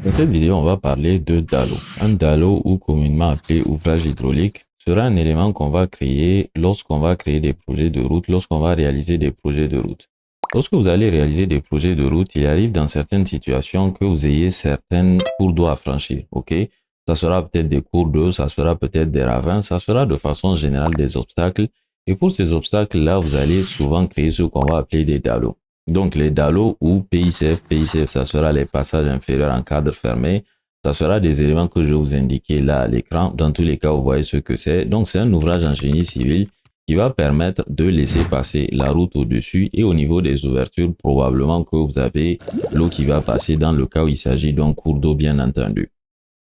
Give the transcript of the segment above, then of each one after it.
Dans cette vidéo, on va parler de DALO. Un DALO, ou communément appelé ouvrage hydraulique, sera un élément qu'on va créer lorsqu'on va créer des projets de route, lorsqu'on va réaliser des projets de route. Lorsque vous allez réaliser des projets de route, il arrive dans certaines situations que vous ayez certains cours d'eau à franchir, ok? Ça sera peut-être des cours d'eau, ça sera peut-être des ravins, ça sera de façon générale des obstacles. Et pour ces obstacles-là, vous allez souvent créer ce qu'on va appeler des DALO. Donc, les DALO ou PICF, ça sera les passages inférieurs en cadre fermé. Ça sera des éléments que je vais vous indiquer là à l'écran. Dans tous les cas, vous voyez ce que c'est. Donc, c'est un ouvrage en génie civil qui va permettre de laisser passer la route au-dessus et au niveau des ouvertures, probablement que vous avez l'eau qui va passer dans le cas où il s'agit d'un cours d'eau, bien entendu.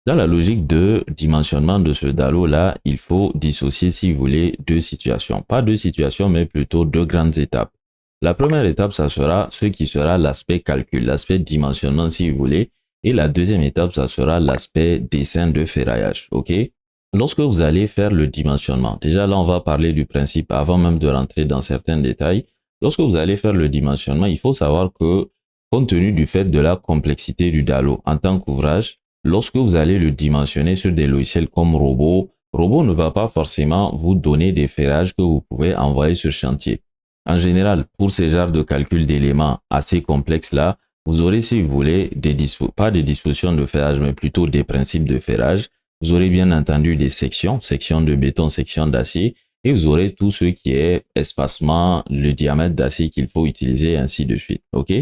Dans la logique de dimensionnement de ce DALO-là, il faut dissocier, si vous voulez, deux situations. Pas deux situations, mais plutôt deux grandes étapes. La première étape, ça sera ce qui sera l'aspect calcul, l'aspect dimensionnement, si vous voulez. Et la deuxième étape, ça sera l'aspect dessin de ferraillage, ok? Lorsque vous allez faire le dimensionnement, déjà là, on va parler du principe avant même de rentrer dans certains détails. Lorsque vous allez faire le dimensionnement, il faut savoir que, compte tenu du fait de la complexité du DALO en tant qu'ouvrage, lorsque vous allez le dimensionner sur des logiciels comme Robot ne va pas forcément vous donner des ferrages que vous pouvez envoyer sur chantier. En général, pour ces genres de calcul d'éléments assez complexes là, vous aurez, si vous voulez, pas des dispositions de ferrage, mais plutôt des principes de ferrage. Vous aurez bien entendu des sections, sections de béton, sections d'acier, et vous aurez tout ce qui est espacement, le diamètre d'acier qu'il faut utiliser, et ainsi de suite. Ok?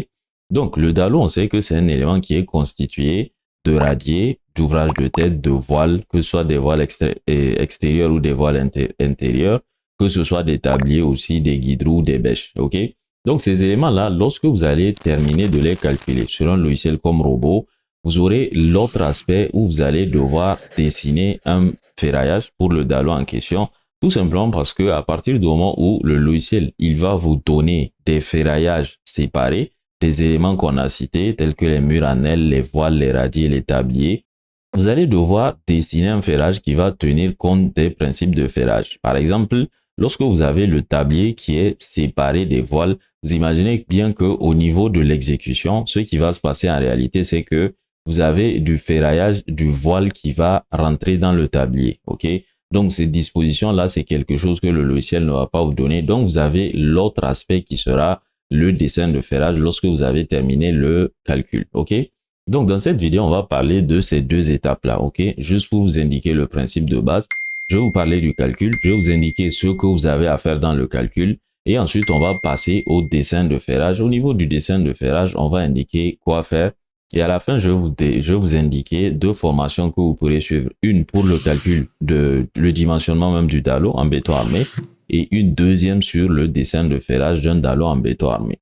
Donc, le DALO, on sait que c'est un élément qui est constitué de radiers, d'ouvrages de tête, de voiles, que ce soit des voiles extérieures ou des voiles intérieures, que ce soit des tabliers aussi, des guides-roues, des bêches, ok? Donc, ces éléments-là, lorsque vous allez terminer de les calculer sur un logiciel comme Robot, vous aurez l'autre aspect où vous allez devoir dessiner un ferraillage pour le DALO en question, tout simplement parce que à partir du moment où le logiciel, il va vous donner des ferraillages séparés, des éléments qu'on a cités, tels que les murs en aile, les voiles, les radiers, les tabliers, vous allez devoir dessiner un ferrage qui va tenir compte des principes de ferrage. Par exemple, lorsque vous avez le tablier qui est séparé des voiles, vous imaginez bien que au niveau de l'exécution, ce qui va se passer en réalité, c'est que vous avez du ferraillage du voile qui va rentrer dans le tablier, ok? Donc, ces dispositions-là, c'est quelque chose que le logiciel ne va pas vous donner. Donc, vous avez l'autre aspect qui sera le dessin de ferrage lorsque vous avez terminé le calcul, ok? Donc, dans cette vidéo, on va parler de ces deux étapes-là, ok? Juste pour vous indiquer le principe de base, je vais vous parler du calcul, je vais vous indiquer ce que vous avez à faire dans le calcul, et ensuite, on va passer au dessin de ferrage. Au niveau du dessin de ferrage, on va indiquer quoi faire, et à la fin, je vais vous indiquer deux formations que vous pourrez suivre. Une pour le calcul le dimensionnement même du DALO en béton armé, et une deuxième sur le dessin de ferrage d'un DALO en béton armé.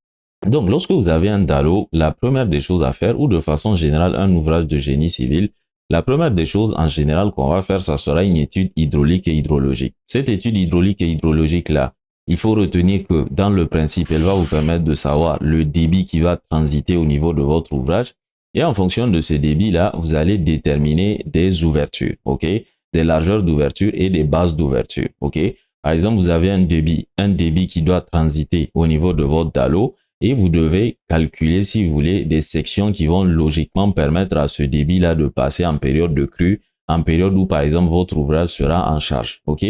Donc, lorsque vous avez un DALO, la première des choses à faire, ou de façon générale un ouvrage de génie civil, la première des choses en général qu'on va faire, ça sera une étude hydraulique et hydrologique. Cette étude hydraulique et hydrologique-là, il faut retenir que dans le principe, elle va vous permettre de savoir le débit qui va transiter au niveau de votre ouvrage. Et en fonction de ce débit-là, vous allez déterminer des ouvertures, ok? Des largeurs d'ouverture et des bases d'ouverture, ok? Par exemple, vous avez un débit qui doit transiter au niveau de votre DALO, et vous devez calculer, si vous voulez, des sections qui vont logiquement permettre à ce débit-là de passer en période de crue, en période où, par exemple, votre ouvrage sera en charge, ok?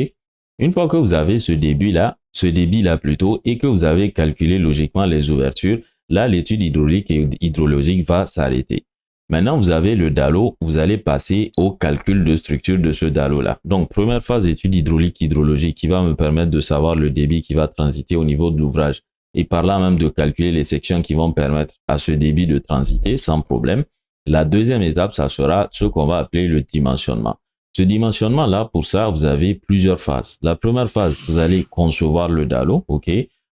Une fois que vous avez ce débit-là plutôt, et que vous avez calculé logiquement les ouvertures, là, l'étude hydraulique et hydrologique va s'arrêter. Maintenant, vous avez le DALO, vous allez passer au calcul de structure de ce DALO-là. Donc, première phase, étude hydraulique hydrologique qui va me permettre de savoir le débit qui va transiter au niveau de l'ouvrage et par là même de calculer les sections qui vont permettre à ce débit de transiter sans problème. La deuxième étape, ça sera ce qu'on va appeler le dimensionnement. Ce dimensionnement-là, pour ça, vous avez plusieurs phases. La première phase, vous allez concevoir le DALO, ok?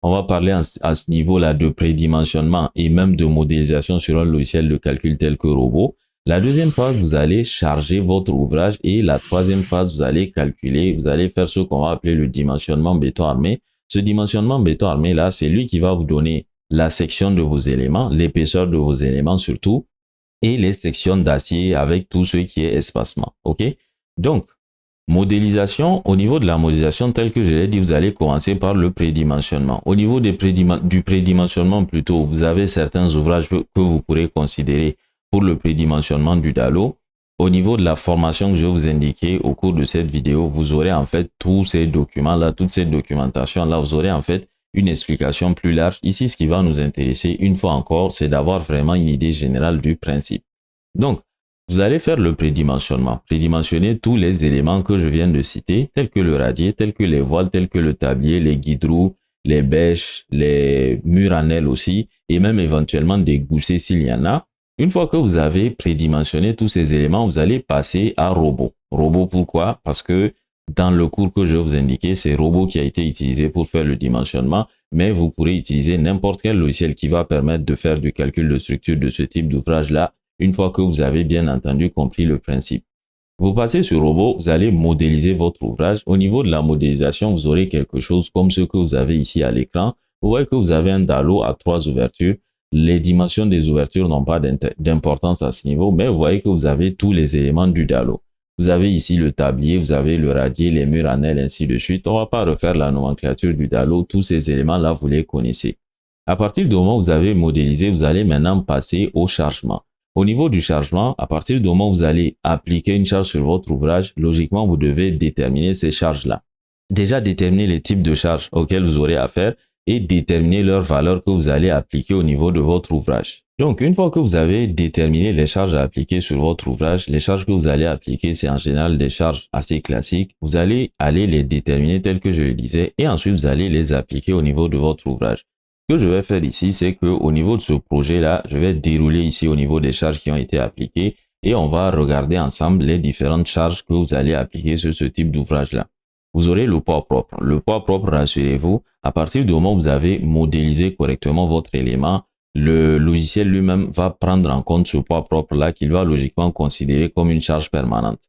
On va parler à ce niveau-là de prédimensionnement et même de modélisation sur un logiciel de calcul tel que Robot. La deuxième phase, vous allez charger votre ouvrage et la troisième phase, vous allez calculer, vous allez faire ce qu'on va appeler le dimensionnement béton armé. Ce dimensionnement béton armé là, c'est lui qui va vous donner la section de vos éléments, l'épaisseur de vos éléments surtout, et les sections d'acier avec tout ce qui est espacement. Ok? Donc, modélisation, au niveau de la modélisation, tel que je l'ai dit, vous allez commencer par le prédimensionnement. Au niveau du prédimensionnement plutôt, vous avez certains ouvrages que vous pourrez considérer pour le prédimensionnement du DALO. Au niveau de la formation que je vais vous indiquer au cours de cette vidéo, vous aurez en fait tous ces documents-là, toute cette documentation-là, vous aurez en fait une explication plus large. Ici, ce qui va nous intéresser, une fois encore, c'est d'avoir vraiment une idée générale du principe. Donc, vous allez faire le prédimensionnement. Prédimensionner tous les éléments que je viens de citer, tels que le radier, tels que les voiles, tels que le tablier, les guides-roues, les bêches, les murs en aile aussi, et même éventuellement des goussets s'il y en a. Une fois que vous avez prédimensionné tous ces éléments, vous allez passer à robot. Robot, pourquoi? Parce que dans le cours que je vais vous indiquer, c'est robot qui a été utilisé pour faire le dimensionnement, mais vous pourrez utiliser n'importe quel logiciel qui va permettre de faire du calcul de structure de ce type d'ouvrage-là, une fois que vous avez bien entendu compris le principe. Vous passez sur robot, vous allez modéliser votre ouvrage. Au niveau de la modélisation, vous aurez quelque chose comme ce que vous avez ici à l'écran. Vous voyez que vous avez un DALO à 3 ouvertures. Les dimensions des ouvertures n'ont pas d'importance à ce niveau, mais vous voyez que vous avez tous les éléments du DALO. Vous avez ici le tablier, vous avez le radier, les murs en aile, ainsi de suite. On ne va pas refaire la nomenclature du DALO. Tous ces éléments-là, vous les connaissez. À partir du moment où vous avez modélisé, vous allez maintenant passer au chargement. Au niveau du chargement, à partir du moment où vous allez appliquer une charge sur votre ouvrage, logiquement, vous devez déterminer ces charges-là. Déjà, déterminer les types de charges auxquelles vous aurez affaire et déterminer leur valeur que vous allez appliquer au niveau de votre ouvrage. Donc, une fois que vous avez déterminé les charges à appliquer sur votre ouvrage, les charges que vous allez appliquer, c'est en général des charges assez classiques. Vous allez les déterminer telles que je le disais et ensuite, vous allez les appliquer au niveau de votre ouvrage. Ce que je vais faire ici, c'est que au niveau de ce projet-là, je vais dérouler ici au niveau des charges qui ont été appliquées et on va regarder ensemble les différentes charges que vous allez appliquer sur ce type d'ouvrage-là. Vous aurez le poids propre. Le poids propre, rassurez-vous, à partir du moment où vous avez modélisé correctement votre élément, le logiciel lui-même va prendre en compte ce poids propre-là qu'il va logiquement considérer comme une charge permanente.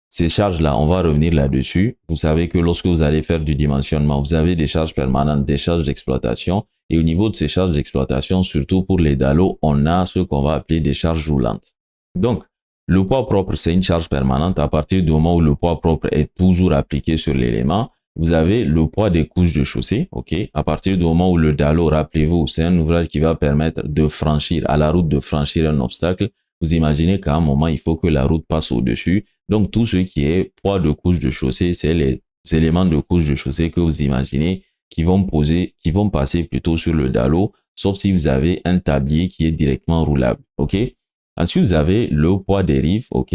Ces charges-là, on va revenir là-dessus. Vous savez que lorsque vous allez faire du dimensionnement, vous avez des charges permanentes, des charges d'exploitation. Et au niveau de ces charges d'exploitation, surtout pour les DALO, on a ce qu'on va appeler des charges roulantes. Donc, le poids propre, c'est une charge permanente. À partir du moment où le poids propre est toujours appliqué sur l'élément, vous avez le poids des couches de chaussée. Ok. À partir du moment où le DALO, rappelez-vous, c'est un ouvrage qui va permettre de franchir, à la route de franchir un obstacle. Vous imaginez qu'à un moment, il faut que la route passe au-dessus. Donc, tout ce qui est poids de couche de chaussée, c'est les éléments de couche de chaussée que vous imaginez qui vont passer plutôt sur le DALO, sauf si vous avez un tablier qui est directement roulable. OK? Ensuite, vous avez le poids des rives. OK?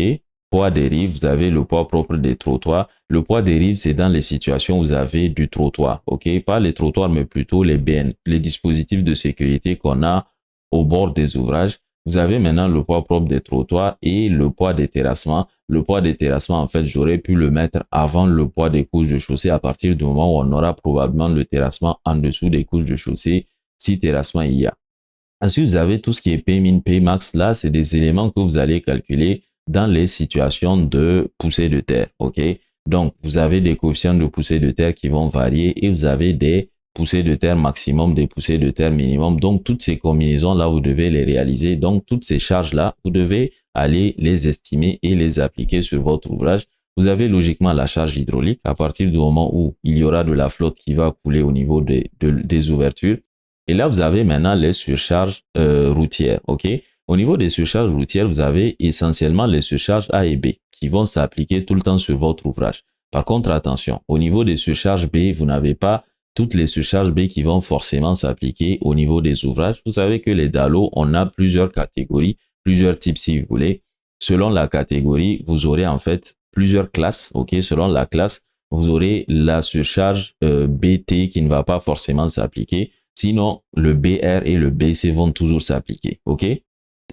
Poids des rives, vous avez le poids propre des trottoirs. Le poids des rives, c'est dans les situations où vous avez du trottoir. OK? Pas les trottoirs, mais plutôt les BN, les dispositifs de sécurité qu'on a au bord des ouvrages. Vous avez maintenant le poids propre des trottoirs et le poids des terrassements. Le poids des terrassements, en fait, j'aurais pu le mettre avant le poids des couches de chaussée à partir du moment où on aura probablement le terrassement en dessous des couches de chaussée, si terrassement il y a. Ensuite, vous avez tout ce qui est Pmin, Pmax. Là, c'est des éléments que vous allez calculer dans les situations de poussée de terre. OK? Donc, vous avez des coefficients de poussée de terre qui vont varier et vous avez des poussées de terre maximum, des poussées de terre minimum. Donc, toutes ces combinaisons-là, vous devez les réaliser. Donc, toutes ces charges-là, vous devez aller les estimer et les appliquer sur votre ouvrage. Vous avez logiquement la charge hydraulique à partir du moment où il y aura de la flotte qui va couler au niveau des ouvertures. Et là, vous avez maintenant les surcharges routières. OK? Au niveau des surcharges routières, vous avez essentiellement les surcharges A et B qui vont s'appliquer tout le temps sur votre ouvrage. Par contre, attention, au niveau des surcharges B, vous n'avez pas toutes les surcharges B qui vont forcément s'appliquer au niveau des ouvrages. Vous savez que les DALO, on a plusieurs catégories, plusieurs types si vous voulez. Selon la catégorie, vous aurez en fait plusieurs classes. OK? Selon la classe, vous aurez la surcharge BT qui ne va pas forcément s'appliquer. Sinon, le BR et le BC vont toujours s'appliquer. OK?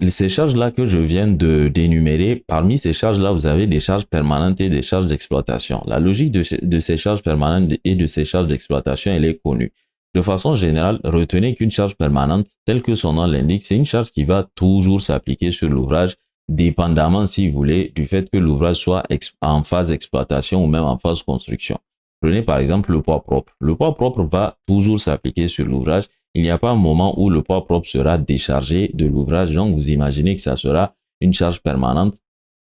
Ces charges-là que je viens d'énumérer, parmi ces charges-là, vous avez des charges permanentes et des charges d'exploitation. La logique de ces charges permanentes et de ces charges d'exploitation, elle est connue. De façon générale, retenez qu'une charge permanente, telle que son nom l'indique, c'est une charge qui va toujours s'appliquer sur l'ouvrage, dépendamment, si vous voulez, du fait que l'ouvrage soit en phase exploitation ou même en phase construction. Prenez par exemple le poids propre. Le poids propre va toujours s'appliquer sur l'ouvrage. Il n'y a pas un moment où le poids propre sera déchargé de l'ouvrage. Donc, vous imaginez que ça sera une charge permanente.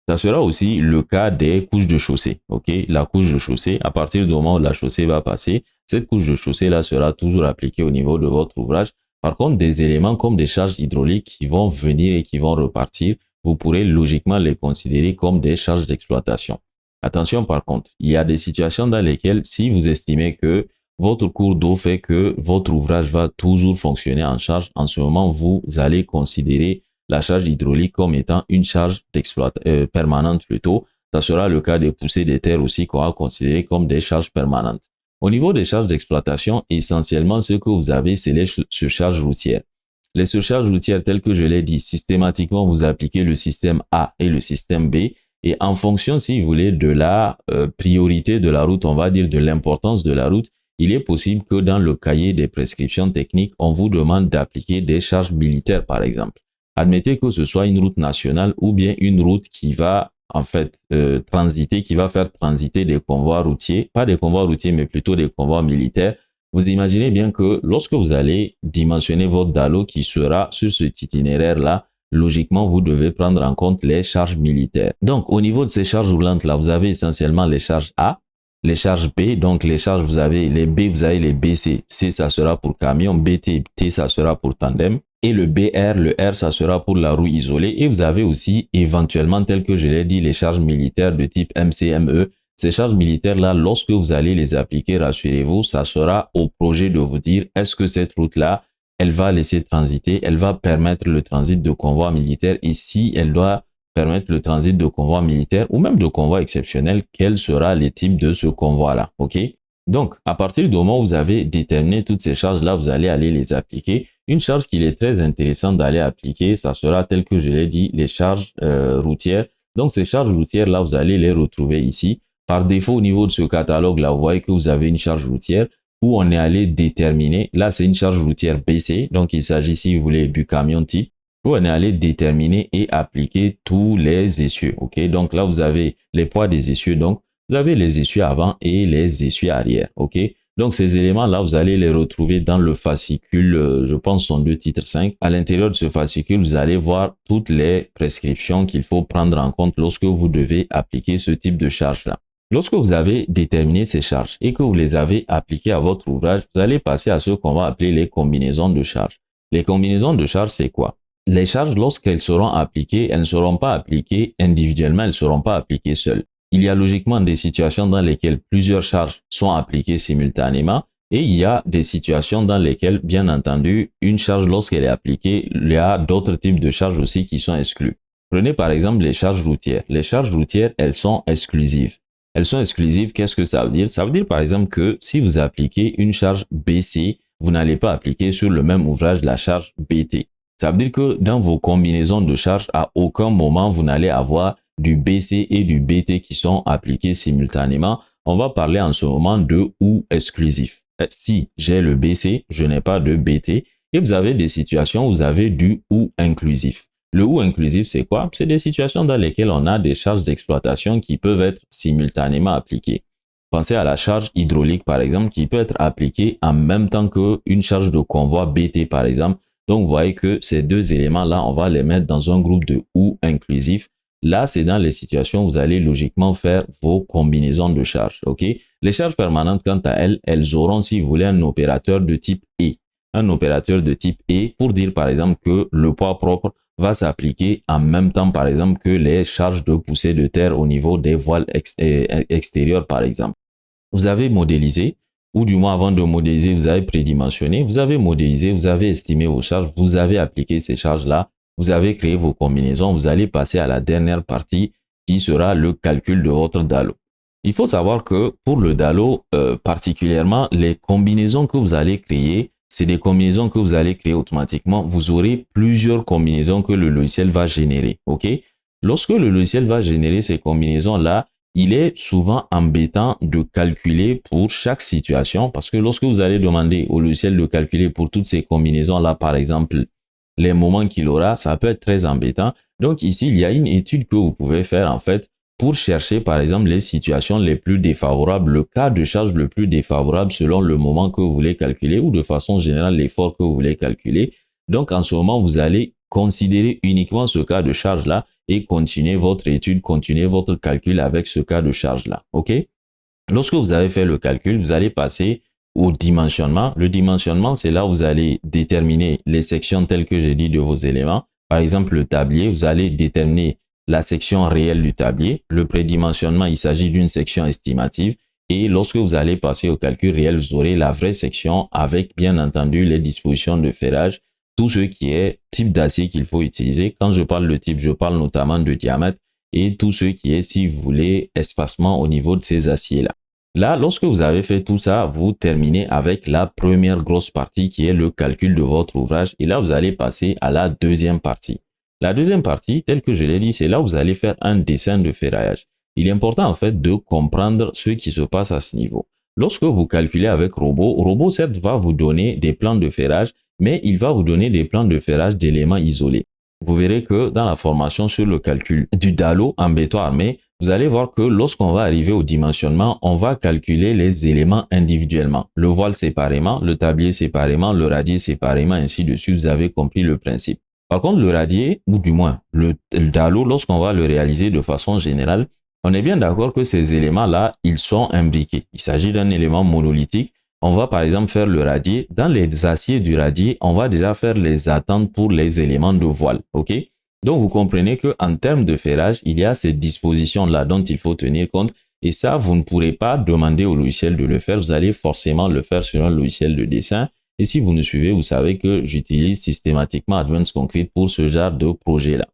Ça sera aussi le cas des couches de chaussée. OK? La couche de chaussée, à partir du moment où la chaussée va passer, cette couche de chaussée-là sera toujours appliquée au niveau de votre ouvrage. Par contre, des éléments comme des charges hydrauliques qui vont venir et qui vont repartir, vous pourrez logiquement les considérer comme des charges d'exploitation. Attention par contre, il y a des situations dans lesquelles si vous estimez que votre cours d'eau fait que votre ouvrage va toujours fonctionner en charge, en ce moment, vous allez considérer la charge hydraulique comme étant une charge d'exploitation permanente plutôt. Ça sera le cas des poussées des terres aussi qu'on va considérer comme des charges permanentes. Au niveau des charges d'exploitation, essentiellement, ce que vous avez, c'est les surcharges routières. Les surcharges routières, telles que je l'ai dit, systématiquement, vous appliquez le système A et le système B. Et en fonction, si vous voulez, de la priorité de la route, on va dire de l'importance de la route, il est possible que dans le cahier des prescriptions techniques, on vous demande d'appliquer des charges militaires, par exemple. Admettez que ce soit une route nationale ou bien une route qui va en fait transiter, qui va faire transiter des convois routiers, pas des convois routiers, mais plutôt des convois militaires. Vous imaginez bien que lorsque vous allez dimensionner votre DALO qui sera sur cet itinéraire-là, logiquement, vous devez prendre en compte les charges militaires. Donc, au niveau de ces charges roulantes-là, vous avez essentiellement les charges A, les charges B. Donc, les charges, vous avez les B, vous avez les BC. C, ça sera pour camion. BT, T, ça sera pour tandem. Et le BR, le R, ça sera pour la roue isolée. Et vous avez aussi, éventuellement, tel que je l'ai dit, les charges militaires de type MCME. Ces charges militaires-là, lorsque vous allez les appliquer, rassurez-vous, ça sera au projet de vous dire, est-ce que cette route-là, elle va laisser transiter, elle va permettre le transit de convois militaires, et si elle doit permettre le transit de convois militaires ou même de convois exceptionnels, quels seront les types de ce convoi-là, ok? Donc, à partir du moment où vous avez déterminé toutes ces charges-là, vous allez aller les appliquer. Une charge qu'il est très intéressant d'aller appliquer, ça sera tel que je l'ai dit, les charges routières. Donc, ces charges routières-là, vous allez les retrouver ici. Par défaut, au niveau de ce catalogue-là, vous voyez que vous avez une charge routière où on est allé déterminer. Là, c'est une charge routière BC. Donc, il s'agit, si vous voulez, du camion type où on est allé déterminer et appliquer tous les essieux. OK? Donc, là, vous avez les poids des essieux. Donc, vous avez les essieux avant et les essieux arrière. OK? Donc, ces éléments-là, vous allez les retrouver dans le fascicule, je pense, son 2 titre 5. À l'intérieur de ce fascicule, vous allez voir toutes les prescriptions qu'il faut prendre en compte lorsque vous devez appliquer ce type de charge-là. Lorsque vous avez déterminé ces charges et que vous les avez appliquées à votre ouvrage, vous allez passer à ce qu'on va appeler les combinaisons de charges. Les combinaisons de charges, c'est quoi? Les charges, lorsqu'elles seront appliquées, elles ne seront pas appliquées individuellement, elles ne seront pas appliquées seules. Il y a logiquement des situations dans lesquelles plusieurs charges sont appliquées simultanément et il y a des situations dans lesquelles, bien entendu, une charge, lorsqu'elle est appliquée, il y a d'autres types de charges aussi qui sont exclues. Prenez par exemple les charges routières. Les charges routières, elles sont exclusives. Elles sont exclusives, qu'est-ce que ça veut dire? Ça veut dire par exemple que si vous appliquez une charge BC, vous n'allez pas appliquer sur le même ouvrage la charge BT. Ça veut dire que dans vos combinaisons de charges, à aucun moment vous n'allez avoir du BC et du BT qui sont appliqués simultanément. On va parler en ce moment de ou exclusif. Si j'ai le BC, je n'ai pas de BT. Et vous avez des situations où vous avez du ou inclusif. Le ou inclusif, c'est quoi? C'est des situations dans lesquelles on a des charges d'exploitation qui peuvent être simultanément appliquées. Pensez à la charge hydraulique, par exemple, qui peut être appliquée en même temps qu'une charge de convoi BT, par exemple. Donc, vous voyez que ces deux éléments-là, on va les mettre dans un groupe de ou inclusif. Là, c'est dans les situations où vous allez logiquement faire vos combinaisons de charges. Ok? Les charges permanentes, quant à elles, elles auront, si vous voulez, un opérateur de type E. Un opérateur de type E pour dire, par exemple, que le poids propre va s'appliquer en même temps, par exemple, que les charges de poussée de terre au niveau des voiles extérieures, par exemple. Vous avez modélisé, ou du moins avant de modéliser, vous avez prédimensionné, vous avez modélisé, vous avez estimé vos charges, vous avez appliqué ces charges-là, vous avez créé vos combinaisons, vous allez passer à la dernière partie qui sera le calcul de votre DALO. Il faut savoir que pour le DALO, particulièrement, les combinaisons que vous allez créer, c'est des combinaisons que vous allez créer automatiquement. Vous aurez plusieurs combinaisons que le logiciel va générer. Ok? Lorsque le logiciel va générer ces combinaisons-là, il est souvent embêtant de calculer pour chaque situation parce que lorsque vous allez demander au logiciel de calculer pour toutes ces combinaisons-là, par exemple, les moments qu'il aura, ça peut être très embêtant. Donc ici, il y a une étude que vous pouvez faire en fait pour chercher par exemple les situations les plus défavorables, le cas de charge le plus défavorable selon le moment que vous voulez calculer ou de façon générale l'effort que vous voulez calculer. Donc en ce moment, vous allez considérer uniquement ce cas de charge-là et continuer votre étude, continuer votre calcul avec ce cas de charge-là. OK? Lorsque vous avez fait le calcul, vous allez passer au dimensionnement. Le dimensionnement, c'est là où vous allez déterminer les sections telles que j'ai dit de vos éléments. Par exemple, le tablier, vous allez déterminer la section réelle du tablier. Le prédimensionnement, il s'agit d'une section estimative. Et lorsque vous allez passer au calcul réel, vous aurez la vraie section avec, bien entendu, les dispositions de ferrage, tout ce qui est type d'acier qu'il faut utiliser. Quand je parle de type, je parle notamment de diamètre et tout ce qui est, si vous voulez, espacement au niveau de ces aciers-là. Là, lorsque vous avez fait tout ça, vous terminez avec la première grosse partie qui est le calcul de votre ouvrage. Et là, vous allez passer à la deuxième partie. La deuxième partie, telle que je l'ai dit, c'est là où vous allez faire un dessin de ferraillage. Il est important en fait de comprendre ce qui se passe à ce niveau. Lorsque vous calculez avec Robot certes va vous donner des plans de ferrage, mais il va vous donner des plans de ferrage d'éléments isolés. Vous verrez que dans la formation sur le calcul du DALO en béton armé, vous allez voir que lorsqu'on va arriver au dimensionnement, on va calculer les éléments individuellement. Le voile séparément, le tablier séparément, le radier séparément, ainsi de suite. Vous avez compris le principe. Par contre, le radier, ou du moins le DALO, lorsqu'on va le réaliser de façon générale, on est bien d'accord que ces éléments-là, ils sont imbriqués. Il s'agit d'un élément monolithique. On va par exemple faire le radier. Dans les aciers du radier, on va déjà faire les attentes pour les éléments de voile. OK? Donc, vous comprenez qu'en termes de ferrage, il y a ces dispositions-là dont il faut tenir compte. Et ça, vous ne pourrez pas demander au logiciel de le faire. Vous allez forcément le faire sur un logiciel de dessin. Et si vous nous suivez, vous savez que j'utilise systématiquement Advanced Concrete pour ce genre de projet-là.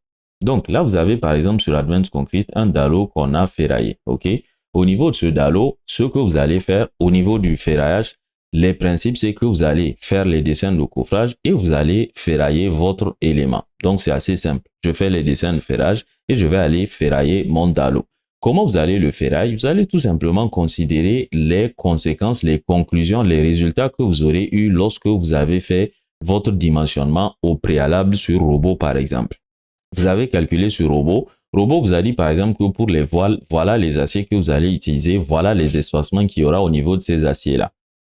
Donc là, vous avez par exemple sur Advanced Concrete un DALO qu'on a ferraillé. OK? Au niveau de ce DALO, ce que vous allez faire au niveau du ferraillage, les principes, c'est que vous allez faire les dessins de coffrage et vous allez ferrailler votre élément. Donc, c'est assez simple. Je fais les dessins de ferrage et je vais aller ferrailler mon DALO. Comment vous allez le ferrailler? Vous allez tout simplement considérer les conséquences, les conclusions, les résultats que vous aurez eu lorsque vous avez fait votre dimensionnement au préalable sur Robot, par exemple. Vous avez calculé sur Robot. Robot vous a dit par exemple que pour les voiles, voilà les aciers que vous allez utiliser, voilà les espacements qu'il y aura au niveau de ces aciers-là.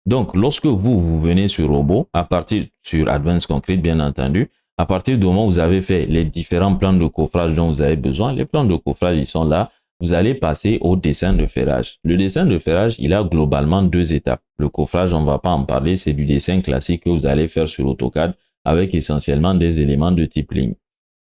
Donc, lorsque vous venez sur Robot, à partir sur Advanced Concrete, bien entendu, à partir du moment où vous avez fait les différents plans de coffrage dont vous avez besoin, les plans de coffrage, ils sont là, vous allez passer au dessin de ferrage. Le dessin de ferrage, il a globalement deux étapes. Le coffrage, on ne va pas en parler, c'est du dessin classique que vous allez faire sur AutoCAD avec essentiellement des éléments de type ligne.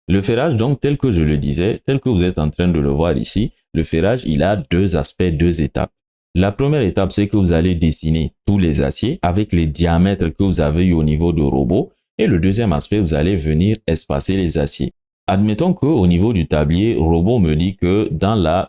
Le ferrage, donc, tel que je le disais, tel que vous êtes en train de le voir ici, le ferrage, il a deux aspects, deux étapes. La première étape, c'est que vous allez dessiner tous les aciers avec les diamètres que vous avez eu au niveau de Robot. Et le deuxième aspect, vous allez venir espacer les aciers. Admettons qu'au niveau du tablier, Robot me dit que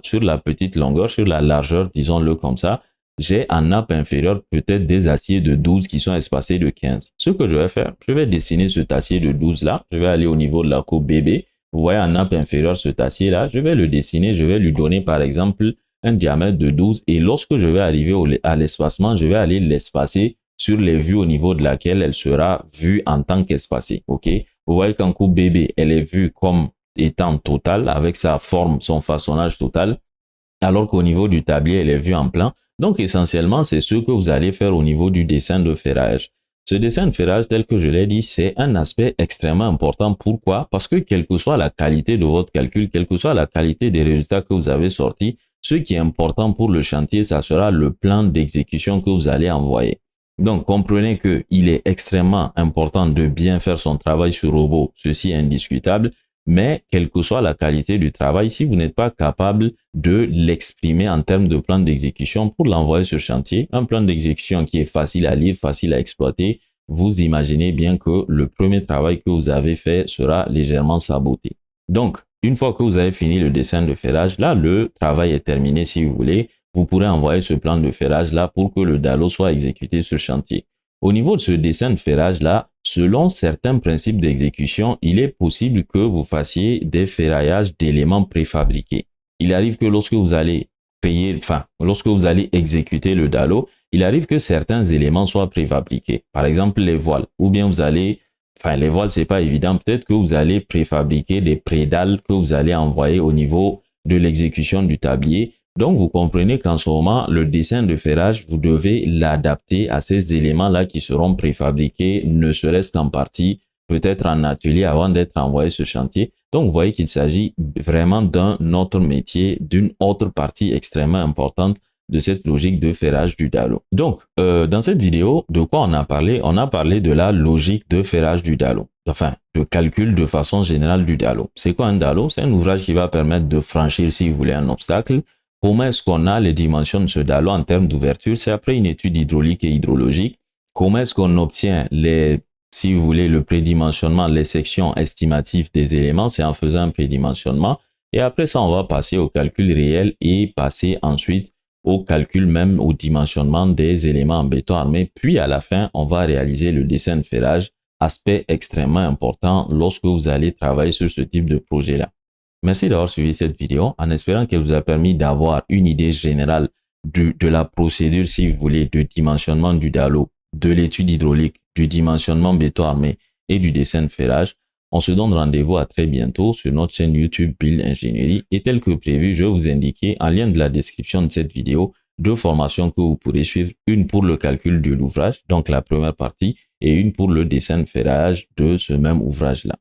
sur la petite longueur, sur la largeur, disons-le comme ça, j'ai en nappe inférieure peut-être des aciers de 12 qui sont espacés de 15. Ce que je vais faire, je vais dessiner cet acier de 12 là. Je vais aller au niveau de la coupe BB. Vous voyez en nappe inférieure cet acier là. Je vais le dessiner. Je vais lui donner par exemple un diamètre de 12. Et lorsque je vais arriver à l'espacement, je vais aller l'espacer sur les vues au niveau de laquelle elle sera vue en tant qu'espacée. OK? Vous voyez qu'en coupe BB, elle est vue comme étant totale avec sa forme, son façonnage total. Alors qu'au niveau du tablier, elle est vue en plan. Donc, essentiellement, c'est ce que vous allez faire au niveau du dessin de ferrage. Ce dessin de ferrage, tel que je l'ai dit, c'est un aspect extrêmement important. Pourquoi? Parce que quelle que soit la qualité de votre calcul, quelle que soit la qualité des résultats que vous avez sortis, ce qui est important pour le chantier, ça sera le plan d'exécution que vous allez envoyer. Donc, comprenez qu'il est extrêmement important de bien faire son travail sur Robot. Ceci est indiscutable. Mais quelle que soit la qualité du travail, si vous n'êtes pas capable de l'exprimer en termes de plan d'exécution pour l'envoyer sur chantier, un plan d'exécution qui est facile à lire, facile à exploiter, vous imaginez bien que le premier travail que vous avez fait sera légèrement saboté. Donc, une fois que vous avez fini le dessin de ferrage, là, le travail est terminé si vous voulez. Vous pourrez envoyer ce plan de ferrage là pour que le DALO soit exécuté sur chantier. Au niveau de ce dessin de ferrage là, selon certains principes d'exécution, il est possible que vous fassiez des ferraillages d'éléments préfabriqués. Il arrive que lorsque vous allez lorsque vous allez exécuter le DALO, il arrive que certains éléments soient préfabriqués. Par exemple, les voiles. Ou bien les voiles, c'est pas évident. Peut-être que vous allez préfabriquer des prédales que vous allez envoyer au niveau de l'exécution du tablier. Donc, vous comprenez qu'en ce moment, le dessin de ferrage, vous devez l'adapter à ces éléments-là qui seront préfabriqués, ne serait-ce qu'en partie, peut-être en atelier avant d'être envoyé sur chantier. Donc, vous voyez qu'il s'agit vraiment d'un autre métier, d'une autre partie extrêmement importante de cette logique de ferrage du dallo. Donc, dans cette vidéo, de quoi on a parlé? On a parlé de la logique de ferrage du dallo. Enfin, de calcul de façon générale du dallo. C'est quoi un dallo? C'est un ouvrage qui va permettre de franchir, si vous voulez, un obstacle. Comment est-ce qu'on a les dimensions de ce dallo en termes d'ouverture? C'est après une étude hydraulique et hydrologique. Comment est-ce qu'on obtient si vous voulez, le prédimensionnement, les sections estimatives des éléments? C'est en faisant un prédimensionnement. Et après ça, on va passer au calcul réel et passer ensuite au calcul même, au dimensionnement des éléments en béton armé. Puis à la fin, on va réaliser le dessin de ferrage, aspect extrêmement important lorsque vous allez travailler sur ce type de projet-là. Merci d'avoir suivi cette vidéo en espérant qu'elle vous a permis d'avoir une idée générale de la procédure, si vous voulez, de dimensionnement du dallo, de l'étude hydraulique, du dimensionnement béton armé et du dessin de ferrage. On se donne rendez-vous à très bientôt sur notre chaîne YouTube Build Ingénierie et tel que prévu, je vais vous indiquer en lien de la description de cette vidéo deux formations que vous pourrez suivre, une pour le calcul de l'ouvrage, donc la première partie, et une pour le dessin de ferrage de ce même ouvrage-là.